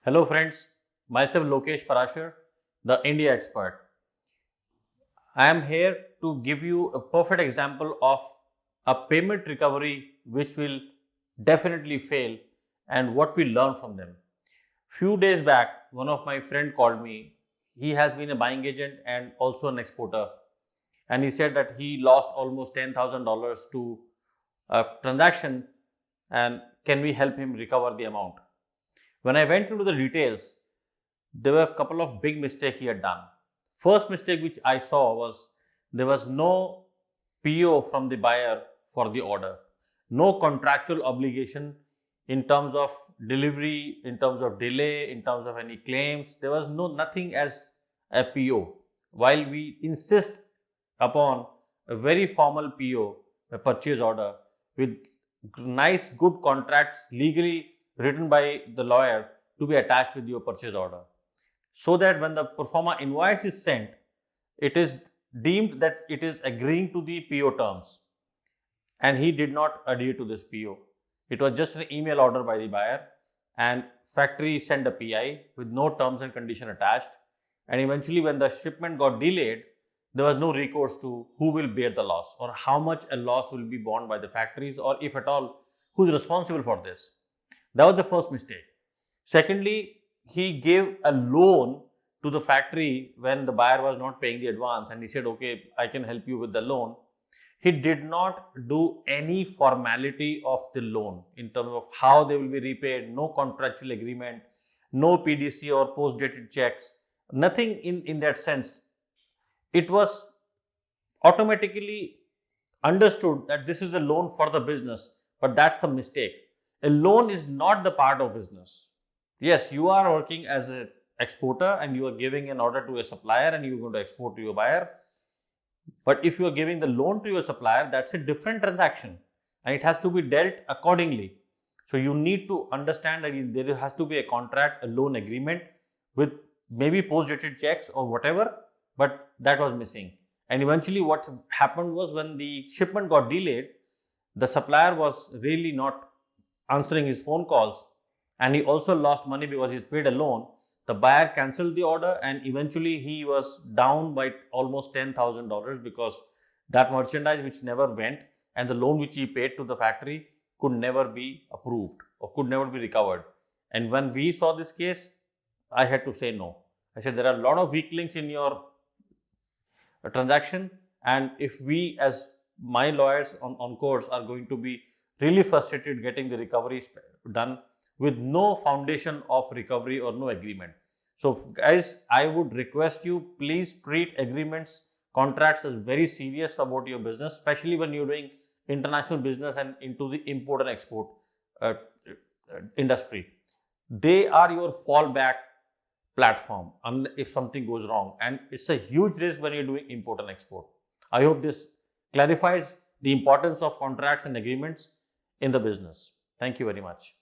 Hello friends, myself Lokesh Parashar, the India expert. I am here to give you a perfect example of a payment recovery which will definitely fail and what we learn from them. Few days back, one of my friend called me. He has been a buying agent and also an exporter, and he said that he lost almost $10,000 to a transaction, and can we help him recover the amount? When I went into the details, there were a couple of big mistakes he had done. First mistake which I saw was there was no PO from the buyer for the order, no contractual obligation in terms of delivery, in terms of delay, in terms of any claims. There was nothing as a PO. While we insist upon a very formal PO, a purchase order with nice good contracts legally written by the lawyer to be attached with your purchase order, so that when the pro forma invoice is sent, it is deemed that it is agreeing to the PO terms, and he did not adhere to this PO. It was just an email order by the buyer, and factory sent a PI with no terms and condition attached, and eventually when the shipment got delayed, there was no recourse to who will bear the loss or how much a loss will be borne by the factories, or if at all, who is responsible for this. That was the first mistake. Secondly, he gave a loan to the factory when the buyer was not paying the advance, and he said, okay, I can help you with the loan. He did not do any formality of the loan in terms of how they will be repaid, no contractual agreement, no PDC or post-dated checks, nothing in that sense. It was automatically understood that this is a loan for the business, but that's the mistake. A loan is not the part of business. Yes, you are working as an exporter and you are giving an order to a supplier and you are going to export to your buyer. But if you are giving the loan to your supplier, that's a different transaction and it has to be dealt accordingly. So you need to understand that there has to be a contract, a loan agreement with maybe post-dated checks or whatever, but that was missing. And eventually what happened was, when the shipment got delayed, the supplier was really not answering his phone calls, and he also lost money because he's paid a loan. The buyer cancelled the order, and eventually he was down by almost $10,000 because that merchandise which never went and the loan which he paid to the factory could never be approved or could never be recovered. And when we saw this case, I had to say no. I said there are a lot of weak links in your transaction, and if we as my lawyers on course are going to be really frustrated getting the recovery done with no foundation of recovery or no agreement. So guys, I would request you, please treat agreements, contracts as very serious about your business, especially when you're doing international business and into the import and export industry. They are your fallback platform if something goes wrong, and it's a huge risk when you're doing import and export. I hope this clarifies the importance of contracts and agreements in the business. Thank you very much.